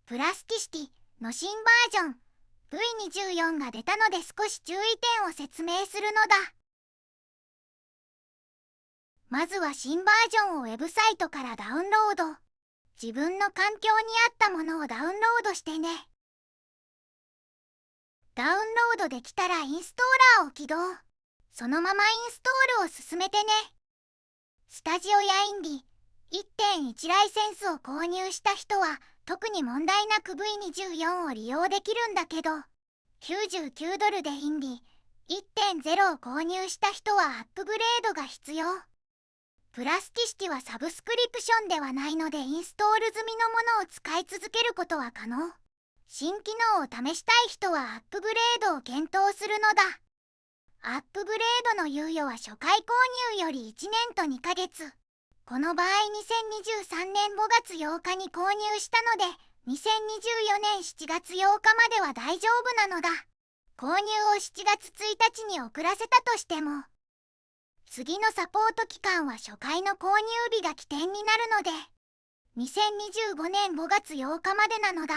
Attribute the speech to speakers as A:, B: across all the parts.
A: プラスティシティの新バージョン V24 が出たので少し注意点を説明するのだ。まずは新バージョンをウェブサイトからダウンロード。自分の環境に合ったものをダウンロードしてね。ダウンロードできたらインストーラーを起動。そのままインストールを進めてね。スタジオやインディ 1.1 ライセンスを購入した人は特に問題なく V24 を利用できるんだけど、$99でインディ 1.0 を購入した人はアップグレードが必要。プラスティシティはサブスクリプションではないのでインストール済みのものを使い続けることは可能。新機能を試したい人はアップグレードを検討するのだ。アップグレードの猶予は初回購入より1年と2ヶ月。この場合2023年5月8日に購入したので2024年7月8日までは大丈夫なのだ。購入を7月1日に遅らせたとしても次のサポート期間は初回の購入日が起点になるので2025年5月8日までなのだ。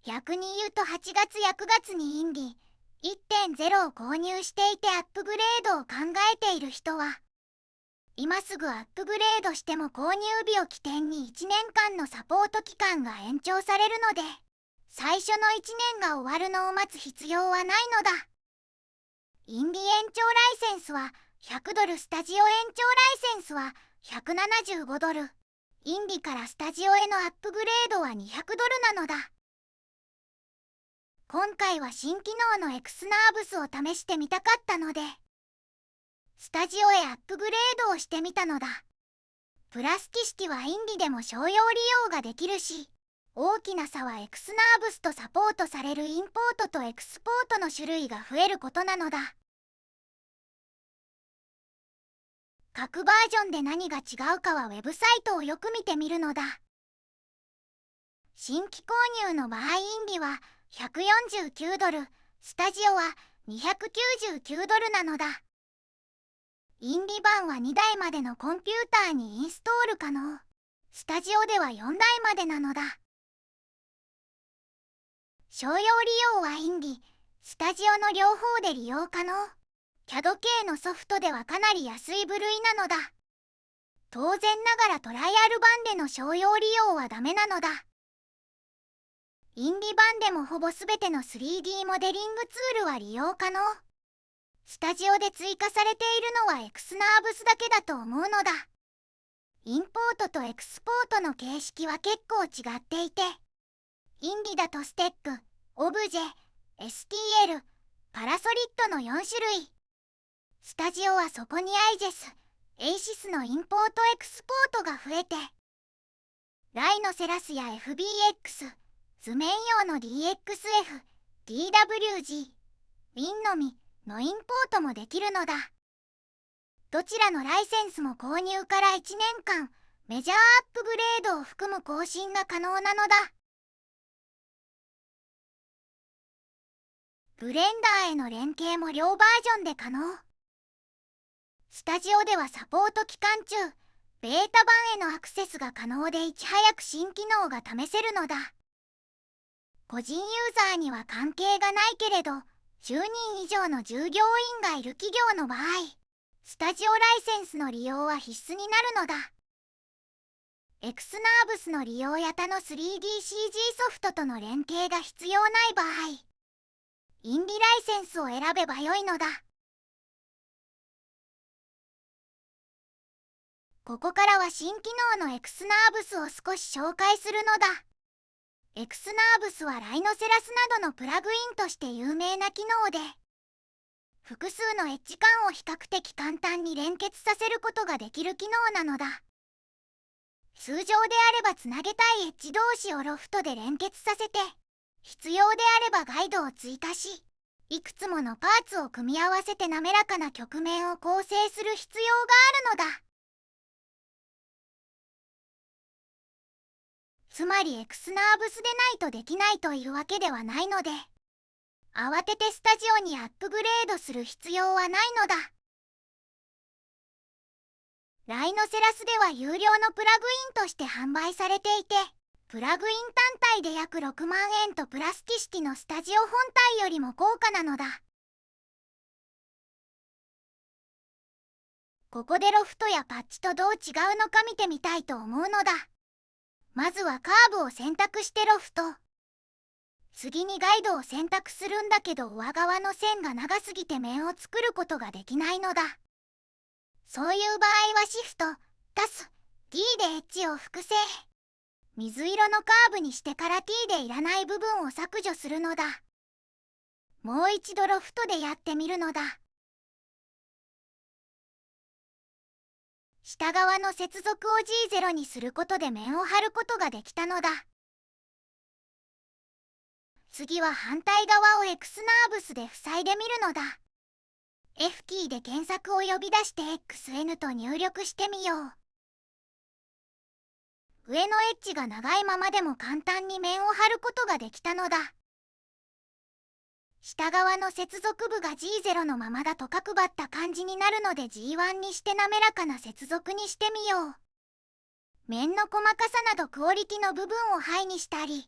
A: 逆に言うと8月や9月にインディ 1.0 を購入していてアップグレードを考えている人は今すぐアップグレードしても購入日を起点に1年間のサポート期間が延長されるので最初の1年が終わるのを待つ必要はないのだ。インディ延長ライセンスは$100、スタジオ延長ライセンスは$175。インディからスタジオへのアップグレードは$200なのだ。今回は新機能のエクスナーブスを試してみたかったのでスタジオへアップグレードをしてみたのだ。プラスティシティはインディでも商用利用ができるし、大きな差はエクスナーブスとサポートされるインポートとエクスポートの種類が増えることなのだ。各バージョンで何が違うかはウェブサイトをよく見てみるのだ。新規購入の場合インディは$149、スタジオは$299なのだ。インディ版は2台までのコンピューターにインストール可能。スタジオでは4台までなのだ。商用利用はインディ、スタジオの両方で利用可能。CAD 系のソフトではかなり安い部類なのだ。当然ながらトライアル版での商用利用はダメなのだ。インディ版でもほぼ全ての 3D モデリングツールは利用可能。スタジオで追加されているのはエクスナーブスだけだと思うのだ。インポートとエクスポートの形式は結構違っていて、インディだとステック、オブジェ、STL、パラソリッドの4種類。スタジオはそこにアイジェス、エイシスのインポートエクスポートが増えて、ライノセラスや FBX、図面用の DXF、DWG、Win のみのインポートもできるのだ。どちらのライセンスも購入から1年間、メジャーアップグレードを含む更新が可能なのだ。ブレンダーへの連携も両バージョンで可能。スタジオではサポート期間中、ベータ版へのアクセスが可能でいち早く新機能が試せるのだ。個人ユーザーには関係がないけれど、10人以上の従業員がいる企業の場合、スタジオライセンスの利用は必須になるのだ。エクスナーブスの利用や他の 3DCG ソフトとの連携が必要ない場合、インディライセンスを選べばよいのだ。ここからは新機能のエクスナーブスを少し紹介するのだ。エクスナーブスはライノセラスなどのプラグインとして有名な機能で、複数のエッジ間を比較的簡単に連結させることができる機能なのだ。通常であればつなげたいエッジ同士をロフトで連結させて、必要であればガイドを追加し、いくつものパーツを組み合わせて滑らかな曲面を構成する必要があるのだ。つまりエクスナーブスでないとできないというわけではないので、慌ててスタジオにアップグレードする必要はないのだ。ライノセラスでは有料のプラグインとして販売されていて、プラグイン単体で約6万円とプラスティシティのスタジオ本体よりも高価なのだ。ここでロフトやパッチとどう違うのか見てみたいと思うのだ。まずはカーブを選択してロフト。次にガイドを選択するんだけど上側の線が長すぎて面を作ることができないのだ。そういう場合はシフト、足す、T でエッジを複製。水色のカーブにしてから T でいらない部分を削除するのだ。もう一度ロフトでやってみるのだ。下側の接続を G0 にすることで面を貼ることができたのだ。次は反対側を X ナーブスで塞いでみるのだ。F キーで検索を呼び出して XN と入力してみよう。上のエッジが長いままでも簡単に面を貼ることができたのだ。下側の接続部が G0 のままだと角張った感じになるので G1 にして滑らかな接続にしてみよう。面の細かさなどクオリティの部分をハイにしたり、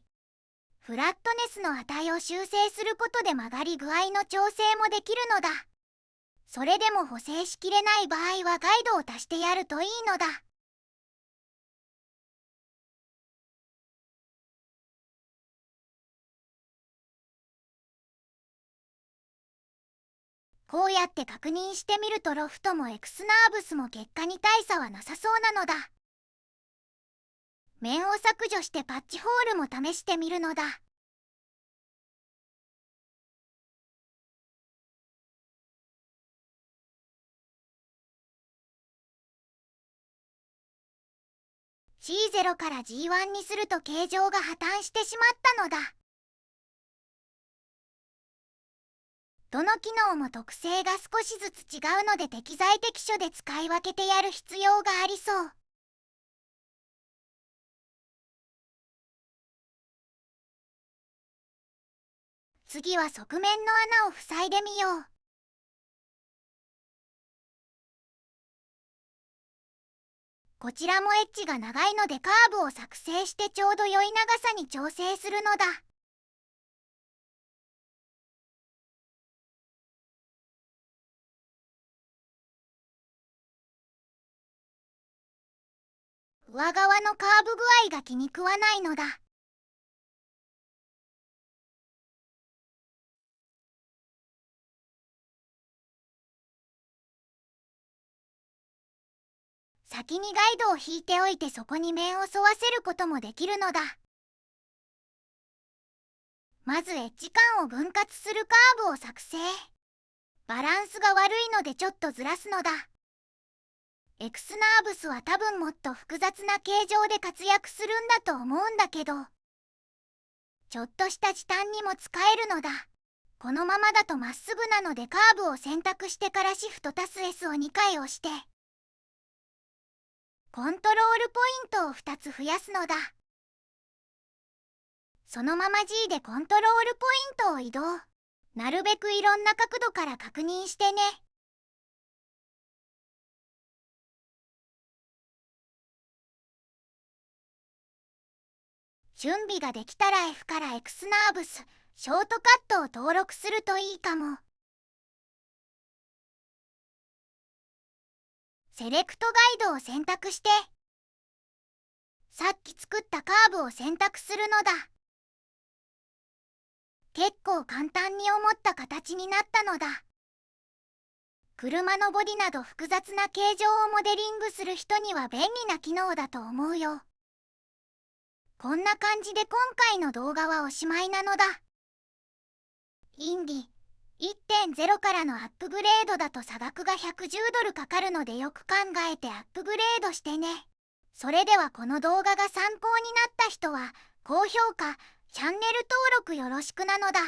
A: フラットネスの値を修正することで曲がり具合の調整もできるのだ。それでも補正しきれない場合はガイドを足してやるといいのだ。こうやって確認してみるとロフトも X ナーブスも結果に大差はなさそうなのだ。面を削除してパッチホールも試してみるのだ。C0 から G1 にすると形状が破綻してしまったのだ。どの機能も特性が少しずつ違うので適材適所で使い分けてやる必要がありそう。次は側面の穴を塞いでみよう。こちらもエッジが長いのでカーブを作成してちょうど良い長さに調整するのだ。上側のカーブ具合が気に食わないのだ。先にガイドを引いておいてそこに面を沿わせることもできるのだ。まずエッジ間を分割するカーブを作成。バランスが悪いのでちょっとずらすのだ。X ナーブスは多分もっと複雑な形状で活躍するんだと思うんだけど、ちょっとした時短にも使えるのだ。このままだとまっすぐなのでカーブを選択してからシフト+S を2回押して、コントロールポイントを2つ増やすのだ。そのまま G でコントロールポイントを移動。なるべくいろんな角度から確認してね。準備ができたら F から X ナーブス、ショートカットを登録するといいかも。セレクトガイドを選択して、さっき作ったカーブを選択するのだ。結構簡単に思った形になったのだ。車のボディなど複雑な形状をモデリングする人には便利な機能だと思うよ。こんな感じで今回の動画はおしまいなのだ。インディ 1.0 からのアップグレードだと差額が$110かかるのでよく考えてアップグレードしてね。それではこの動画が参考になった人は高評価、チャンネル登録よろしくなのだ。